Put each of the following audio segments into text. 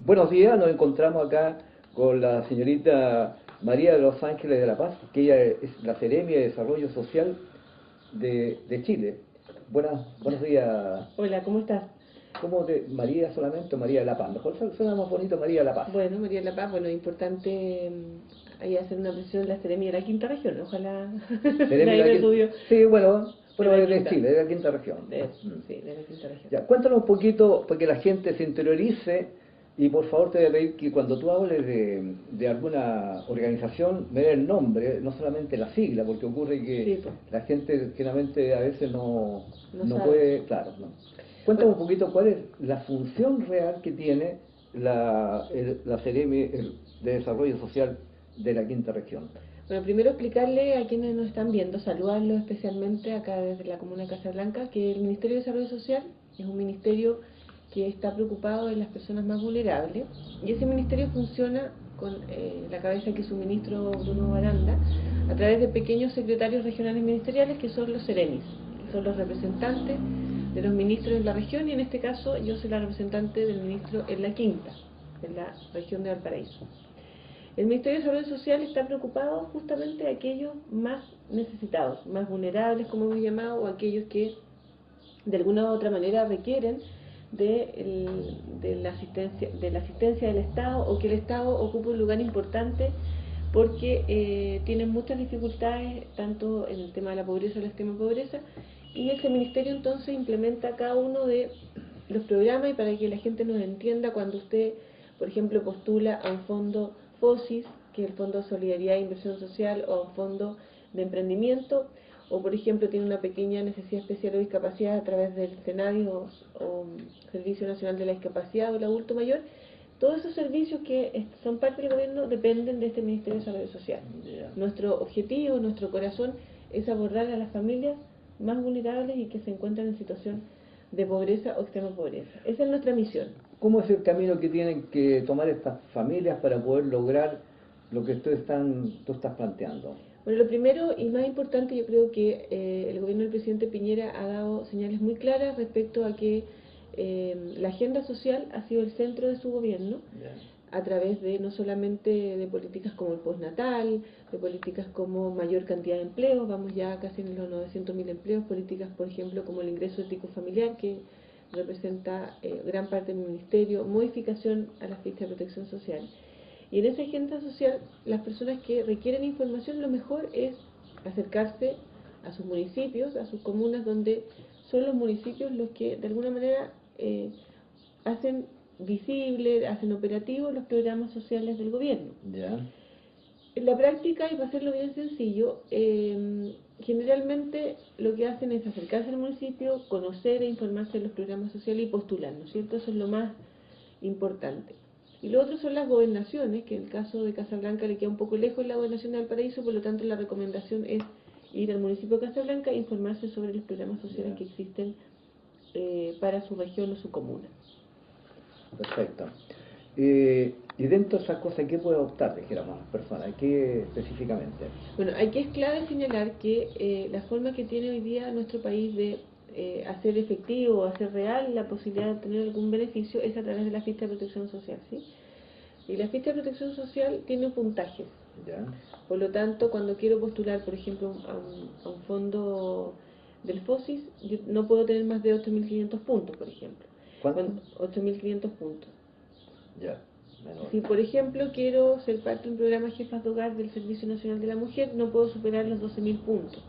Buenos días, nos encontramos acá con la señorita María de los Ángeles de la Paz, que ella es la Seremia de Desarrollo Social de Chile. Buenos días. Hola, ¿cómo estás? María solamente o María de la Paz? Mejor suena más bonito María de la Paz. Bueno, María de la Paz, bueno, importante ahí hacer una presión de la Seremia de la quinta región, ojalá Seremia nadie de me la Quinta. subió Sí, bueno, de la de quinta, Chile, de la quinta región. sí, de la quinta región. Ya, cuéntanos un poquito, para que la gente se interiorice, y por favor te voy a pedir que cuando tú hables de alguna organización, me dé el nombre, no solamente la sigla, porque ocurre que Sí, pues, la gente generalmente a veces no no sabe. puede, claro, no. Cuéntame Bueno, un poquito cuál es la función real que tiene la CEREMI de Desarrollo Social de la quinta región. bueno, primero explicarle a quienes nos están viendo, saludarlos especialmente acá desde la comuna de Casablanca, que el Ministerio de Desarrollo Social es un ministerio que está preocupado de las personas más vulnerables, y ese ministerio funciona con la cabeza que es su ministro Bruno Baranda, a través de pequeños secretarios regionales ministeriales que son los seremis, que son los representantes de los ministros en la región, y en este caso yo soy la representante del ministro en la quinta, en la región de Valparaíso. El Ministerio de Desarrollo Social está preocupado justamente de aquellos más necesitados, más vulnerables, como hemos llamado, o aquellos que de alguna u otra manera requieren de la asistencia del Estado, o que el Estado ocupe un lugar importante porque tienen muchas dificultades tanto en el tema de la pobreza o el extrema pobreza, y ese ministerio entonces implementa cada uno de los programas. Y para que la gente nos entienda, cuando usted, por ejemplo, postula a un fondo FOSIS, que es el Fondo de Solidaridad e Inversión Social, o a un fondo de emprendimiento, o por ejemplo tiene una pequeña necesidad especial o discapacidad a través del SENADI o Servicio Nacional de la Discapacidad o el Adulto Mayor, todos esos servicios que son parte del gobierno dependen de este Ministerio de Desarrollo Social. Nuestro objetivo, nuestro corazón es abordar a las familias más vulnerables y que se encuentran en situación de pobreza o extrema pobreza. Esa es nuestra misión. ¿Cómo es el camino que tienen que tomar estas familias para poder lograr lo que tú estás planteando? Bueno, lo primero y más importante, yo creo que el gobierno del presidente Piñera ha dado señales muy claras respecto a que la agenda social ha sido el centro de su gobierno, a través de no solamente de políticas como el postnatal, de políticas como mayor cantidad de empleos, vamos ya casi en los 900.000 empleos, políticas por ejemplo como el ingreso ético familiar, que representa gran parte del ministerio, modificación a la ficha de protección social. Y en esa agenda social, las personas que requieren información, lo mejor es acercarse a sus municipios, a sus comunas, donde son los municipios los que de alguna manera hacen visible, hacen operativos los programas sociales del gobierno. ¿Ya? En la práctica, y para hacerlo bien sencillo, generalmente lo que hacen es acercarse al municipio, conocer e informarse de los programas sociales y postular, ¿no es cierto? Eso es lo más importante. Y lo otro son las gobernaciones, que en el caso de Casablanca le queda un poco lejos la gobernación de Valparaíso, por lo tanto la recomendación es ir al municipio de Casablanca e informarse sobre los programas sociales que existen para su región o su comuna. Perfecto. Y dentro de esas cosas, ¿qué puede optar, dijéramos, las personas? ¿Qué específicamente? Bueno, aquí es clave señalar que la forma que tiene hoy día nuestro país de hacer efectivo o hacer real la posibilidad de obtener algún beneficio es a través de la ficha de protección social, ¿sí? Y la ficha de protección social tiene puntajes. ¿Ya? Por lo tanto, cuando quiero postular, por ejemplo, a un fondo del FOSIS, yo no puedo tener más de 8.500 puntos, por ejemplo. ¿Cuánto? 8.500 puntos. Ya, menor. Si, por ejemplo, quiero ser parte de un programa Jefas de Hogar del Servicio Nacional de la Mujer, no puedo superar los 12.000 puntos.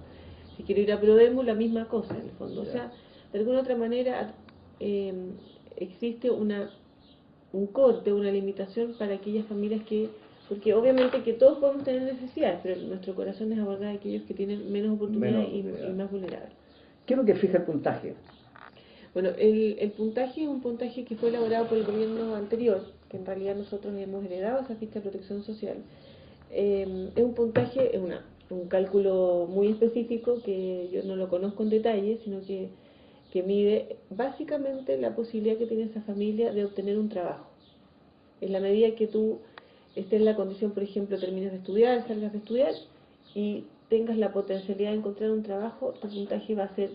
Si quiero ir a Prodemo, la misma cosa, en el fondo. Ya. O sea, de alguna otra manera existe un corte, una limitación para aquellas familias que, porque obviamente que todos podemos tener necesidades, pero nuestro corazón es abordar a aquellos que tienen menos oportunidades y más vulnerables. ¿Qué es lo que fija el puntaje? Bueno, el puntaje es un puntaje que fue elaborado por el gobierno anterior, que en realidad nosotros hemos heredado esa ficha de protección social. Es un puntaje, es un cálculo muy específico que yo no lo conozco en detalle, sino que mide básicamente la posibilidad que tiene esa familia de obtener un trabajo. En la medida que tú estés en la condición, por ejemplo, termines de estudiar, salgas de estudiar y tengas la potencialidad de encontrar un trabajo, tu puntaje va a ser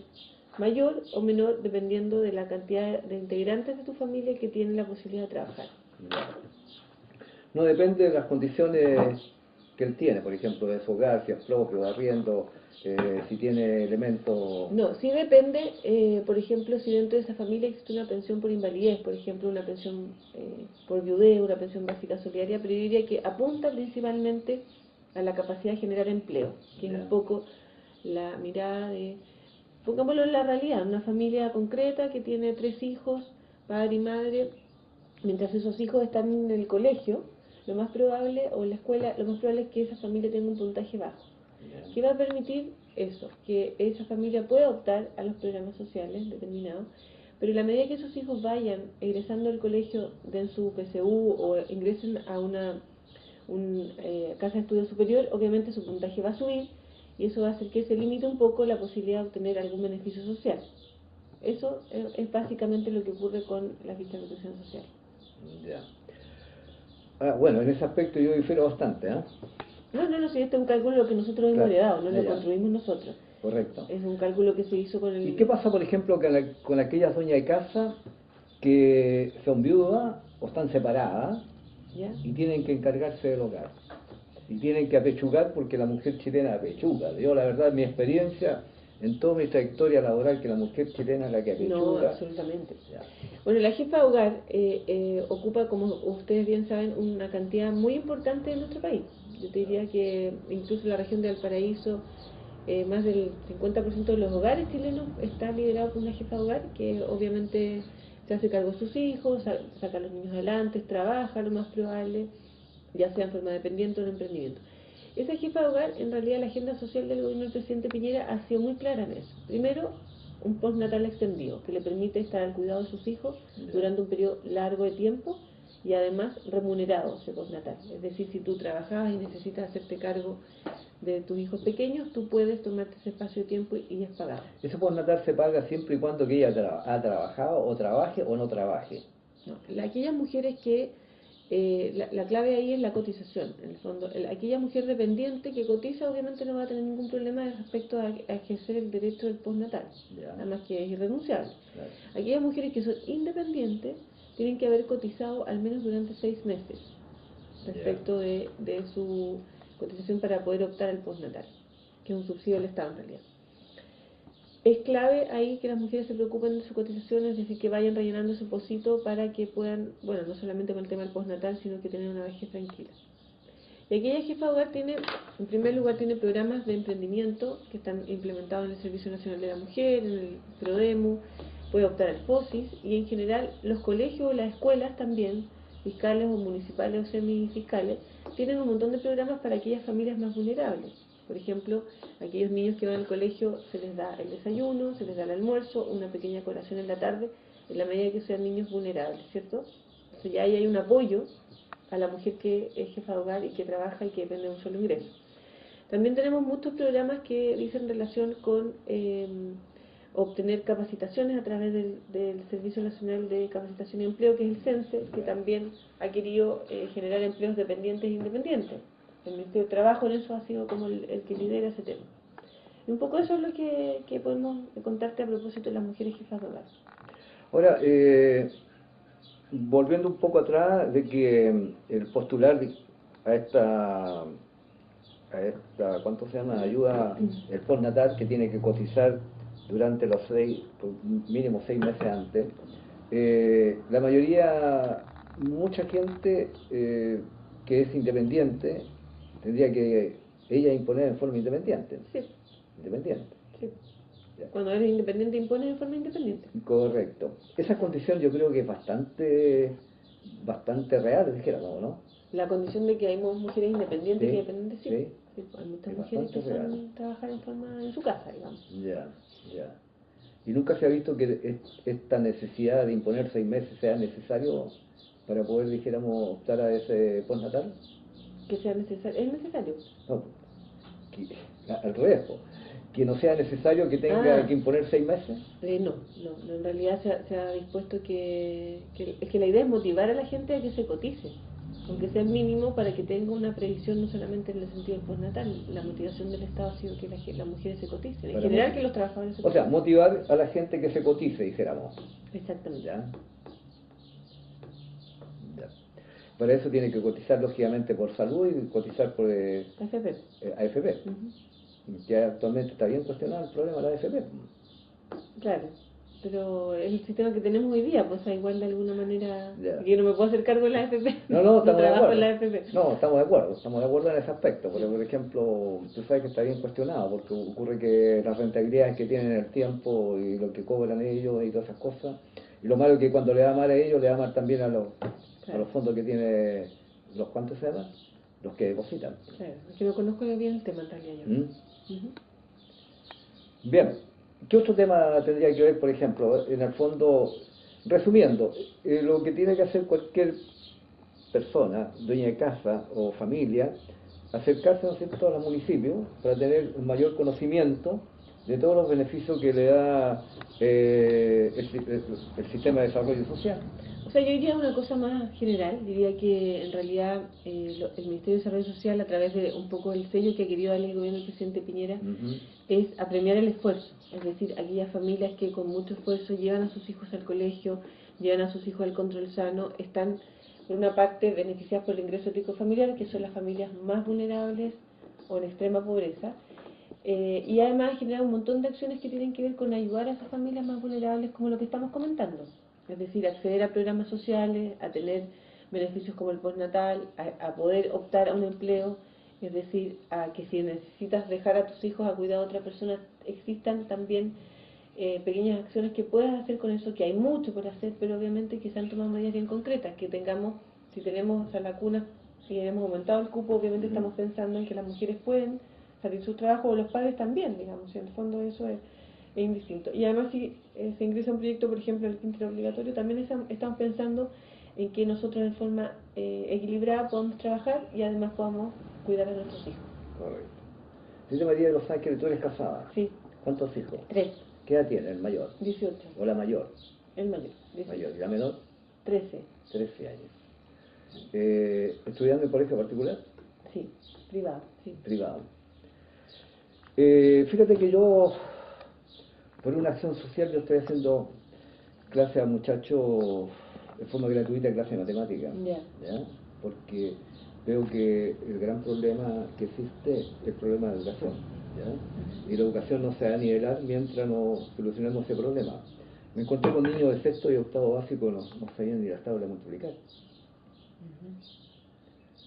mayor o menor dependiendo de la cantidad de integrantes de tu familia que tienen la posibilidad de trabajar. Ya. No depende de las condiciones que él tiene, por ejemplo, de su hogar, si es propio, de arriendo, si tiene elementos... No, sí depende, por ejemplo, si dentro de esa familia existe una pensión por invalidez, por ejemplo, una pensión por viudez, una pensión básica solidaria, pero yo diría que apunta principalmente a la capacidad de generar empleo, que es un poco la mirada de, pongámoslo en la realidad, una familia concreta que tiene 3 hijos, padre y madre, mientras esos hijos están en el colegio, lo más probable, o en la escuela, lo más probable es que esa familia tenga un puntaje bajo. ¿Qué va a permitir eso? Que esa familia pueda optar a los programas sociales determinados, pero en la medida que esos hijos vayan egresando del colegio, den su PSU o ingresen a una casa de estudio superior, obviamente su puntaje va a subir y eso va a hacer que se limite un poco la posibilidad de obtener algún beneficio social. Eso es básicamente lo que ocurre con la ficha de protección social. Ya. Bueno, en ese aspecto yo difiero bastante, ¿eh? No, si este es un cálculo que nosotros hemos heredado, no lo construimos nosotros. Correcto. Es un cálculo que se hizo con el... ¿Y qué pasa, por ejemplo, con aquellas dueñas de casa que son viudas o están separadas? ¿Ya? Y tienen que encargarse del hogar? Y tienen que apechugar porque la mujer chilena apechuga. Yo, la verdad, mi experiencia en toda mi trayectoria laboral, que la mujer chilena es la que apechuga. No, absolutamente. Ya. Bueno, la jefa de hogar ocupa, como ustedes bien saben, una cantidad muy importante en nuestro país. Yo te diría que incluso en la región de Valparaíso, más del 50% de los hogares chilenos está liderado por una jefa de hogar que obviamente se hace cargo de sus hijos, saca a los niños adelante, trabaja lo más probable, ya sea en forma dependiente o en emprendimiento. Esa jefa de hogar, en realidad la agenda social del gobierno del presidente Piñera ha sido muy clara en eso. Primero, un postnatal extendido, que le permite estar al cuidado de sus hijos durante un periodo largo de tiempo y además remunerado ese postnatal. Es decir, si tú trabajabas y necesitas hacerte cargo de tus hijos pequeños, tú puedes tomarte ese espacio de tiempo y es pagado. Ese postnatal se paga siempre y cuando que ella ha trabajado o trabaje o no trabaje. No, aquellas mujeres que la clave ahí es la cotización. En el fondo, aquella mujer dependiente que cotiza obviamente no va a tener ningún problema respecto a ejercer el derecho del postnatal, nada más que es irrenunciable. Claro. Aquellas mujeres que son independientes tienen que haber cotizado al menos durante 6 meses respecto de su cotización para poder optar al postnatal, que es un subsidio del Estado en realidad. Es clave ahí que las mujeres se preocupen de su cotización, es decir, que vayan rellenando su pocito para que puedan, bueno, no solamente con el tema del postnatal, sino que tener una vejez tranquila. Y aquella jefa de hogar tiene, en primer lugar, tiene programas de emprendimiento que están implementados en el Servicio Nacional de la Mujer, en el PRODEMU, puede optar al FOSIS, y en general los colegios o las escuelas también, fiscales o municipales o semifiscales, tienen un montón de programas para aquellas familias más vulnerables. Por ejemplo, aquellos niños que van al colegio se les da el desayuno, se les da el almuerzo, una pequeña colación en la tarde, en la medida que sean niños vulnerables, ¿cierto? Entonces ya ahí hay un apoyo a la mujer que es jefa de hogar y que trabaja y que depende de un solo ingreso. También tenemos muchos programas que dicen relación con obtener capacitaciones a través del Servicio Nacional de Capacitación y Empleo, que es el CENSE, que también ha querido generar empleos dependientes e independientes. El Ministerio de Trabajo en eso ha sido como el que lidera ese tema. Y un poco eso es lo que podemos contarte a propósito de las mujeres jefas de hogar. Ahora, volviendo un poco atrás de que el postular a esta, ¿cuánto se llama? Ayuda, el postnatal, que tiene que cotizar durante los mínimo 6 meses antes, la mayoría, mucha gente que es independiente, tendría que ella imponer en forma independiente. Sí. Independiente. Sí. Cuando eres independiente, impones en forma independiente. Correcto. Esa condición yo creo que es bastante real, dijéramos, ¿no? La condición de que hay mujeres independientes Sí, que dependen de sí. Sí. Sí, hay muchas mujeres que trabajan en su casa, digamos. Ya. ¿Y nunca se ha visto que esta necesidad de imponer 6 meses sea necesario para poder, dijéramos, optar a ese postnatal? Que sea necesario. ¿Es necesario? No, al revés, que no sea necesario que tenga que imponer 6 meses. No, en realidad se ha dispuesto es que la idea es motivar a la gente a que se cotice, aunque sea mínimo, para que tenga una previsión, no solamente en el sentido del postnatal. La motivación del Estado ha sido que las mujeres se coticen, en general que los trabajadores se coticen. O sea, motivar a la gente que se cotice, dijéramos. Exactamente. ¿Ya? Para eso tiene que cotizar lógicamente por salud y cotizar por AFP. AFP. Que actualmente está bien cuestionado el problema de la AFP. Claro, pero es el sistema que tenemos hoy día, pues igual de alguna manera, Ya. yo no me puedo hacer cargo de la AFP, No, no estamos de trabajo en acuerdo. la AFP. No, estamos de acuerdo en ese aspecto, porque por ejemplo, tú sabes que está bien cuestionado, porque ocurre que las rentabilidades que tienen en el tiempo y lo que cobran ellos y todas esas cosas, y lo malo es que cuando le da mal a ellos, le da mal también a los Claro. fondos que tiene, los cuantos se llaman, los que depositan. Claro, es que no conozco bien el tema en realidad yo. ¿Mm? Bien, ¿qué otro tema tendría que ver, por ejemplo, en el fondo, resumiendo, lo que tiene que hacer cualquier persona, dueña de casa o familia, acercarse, ¿no es cierto?, a los municipios para tener un mayor conocimiento de todos los beneficios que le da el sistema de desarrollo social? O sea, yo diría una cosa más general, diría que en realidad el Ministerio de Desarrollo Social, a través de un poco el sello que ha querido darle el gobierno del presidente Piñera, es apremiar el esfuerzo, es decir, aquellas familias que con mucho esfuerzo llevan a sus hijos al colegio, llevan a sus hijos al control sano, están por una parte beneficiadas por el ingreso ético familiar, que son las familias más vulnerables o en extrema pobreza, y además generar un montón de acciones que tienen que ver con ayudar a esas familias más vulnerables, como lo que estamos comentando, es decir, acceder a programas sociales, a tener beneficios como el postnatal, a poder optar a un empleo, es decir, a que si necesitas dejar a tus hijos a cuidar de otra persona, existan también pequeñas acciones que puedas hacer con eso, que hay mucho por hacer, pero obviamente que se han tomado medidas bien concretas, que tengamos, si tenemos a la cuna, si hemos aumentado el cupo, obviamente estamos pensando en que las mujeres pueden salir su trabajo, o los padres también, digamos, y en el fondo eso es indistinto. Y además si se ingresa un proyecto, por ejemplo, el quinto obligatorio, también estamos pensando en que nosotros de forma equilibrada podamos trabajar y además podamos cuidar a nuestros hijos. Correcto. Señora María de los Ángeles, tú eres casada. Sí. ¿Cuántos hijos? 3. ¿Qué edad tiene el mayor? 18. ¿O la mayor? El mayor. 18. Mayor. ¿Y la menor? 13. 13 años. ¿Estudiando en colegio particular? Sí, privado. Sí. Privado. Fíjate que yo, por una acción social, yo estoy haciendo clase a muchachos de forma gratuita, clase de matemática. Ya. ¿Ya? Porque veo que el gran problema que existe es el problema de educación. ¿Ya? Y la educación no se va a nivelar mientras no solucionemos ese problema. Me encontré con niños de sexto y octavo básico, no sabían ni las tablas de multiplicar.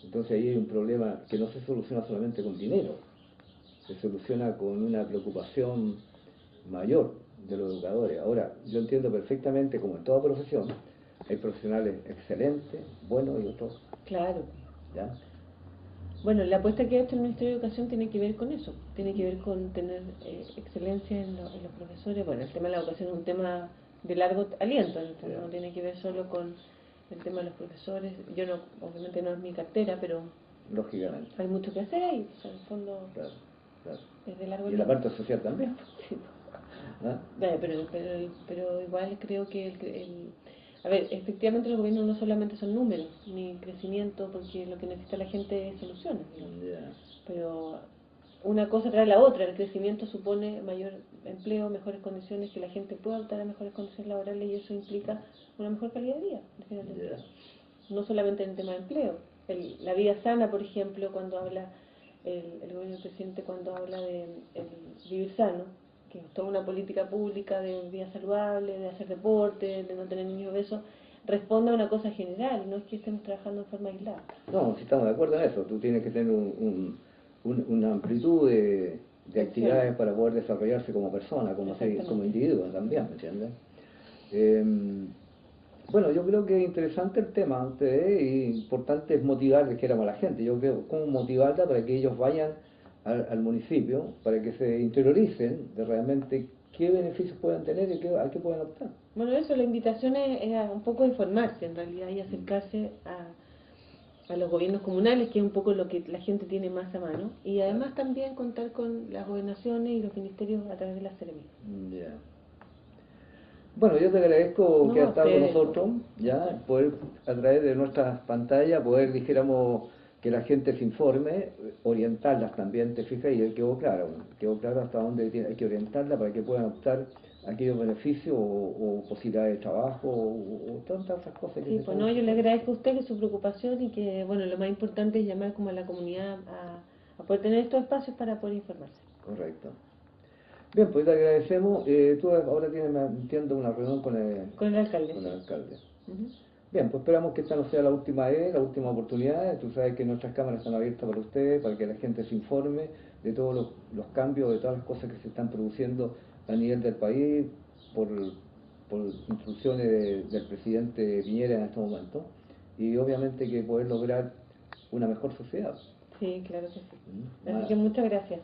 Entonces ahí hay un problema que no se soluciona solamente con dinero, se soluciona con una preocupación mayor de los educadores. Ahora, yo entiendo perfectamente, como en toda profesión, hay profesionales excelentes, buenos y otros. Claro. ¿Ya? Bueno, la apuesta que ha hecho el Ministerio de Educación tiene que ver con eso, tiene que ver con tener excelencia en los profesores. Bueno, el tema de la educación es un tema de largo aliento, no tiene que ver solo con el tema de los profesores. Yo no, obviamente no es mi cartera, pero lógicamente hay mucho que hacer ahí, o sea, en el fondo claro. es de largo Y en la aliento. parte social también. Sí. ¿Ah? Pero igual creo que a ver, efectivamente los gobiernos no solamente son números ni crecimiento, porque lo que necesita la gente es soluciones, Yeah. pero una cosa trae la otra. El crecimiento supone mayor empleo, mejores condiciones, que la gente pueda optar a mejores condiciones laborales, y eso implica una mejor calidad de vida, Yeah. no solamente en el tema de empleo. La vida sana, por ejemplo, cuando habla el gobierno del presidente, cuando habla de el vivir sano, que es toda una política pública de vida saludable, de hacer deporte, de no tener niños obesos, responde a una cosa general, no es que estemos trabajando en forma aislada. No, si estamos de acuerdo en eso, tú tienes que tener una amplitud de actividades para poder desarrollarse como persona, como individuo también, ¿me entiendes? Bueno, yo creo que es interesante el tema, y importante es motivar, dijéramos, a la gente. Yo creo, cómo motivarla para que ellos vayan al municipio, para que se interioricen de realmente qué beneficios pueden tener y a qué pueden optar. Bueno, eso, la invitación es a un poco informarse en realidad y acercarse a los gobiernos comunales, que es un poco lo que la gente tiene más a mano, y además también contar con las gobernaciones y los ministerios a través de la Seremi. Ya. Bueno, yo te agradezco que has estado con nosotros, ya, poder a través de nuestras pantallas, poder, dijéramos, que la gente se informe, orientarlas también, te fijas, y quedó claro hasta dónde hay que orientarla para que puedan optar aquellos beneficios o posibilidades de trabajo o tantas otras cosas que Sí, se pues están no, yo le haciendo. agradezco a usted que su preocupación y que, bueno, lo más importante es llamar como a la comunidad a poder tener estos espacios para poder informarse. Correcto. Bien, pues te agradecemos. Tú ahora tienes, me entiendo, una reunión Con el alcalde, con sí. el alcalde. Ujú. Bien, pues esperamos que esta no sea la última vez, la última oportunidad. Tú sabes que nuestras cámaras están abiertas para ustedes, para que la gente se informe de todos los cambios, de todas las cosas que se están produciendo a nivel del país por, por instrucciones del presidente Piñera en este momento. Y obviamente que poder lograr una mejor sociedad. Sí, claro que sí. ¿Mm? Así que muchas gracias.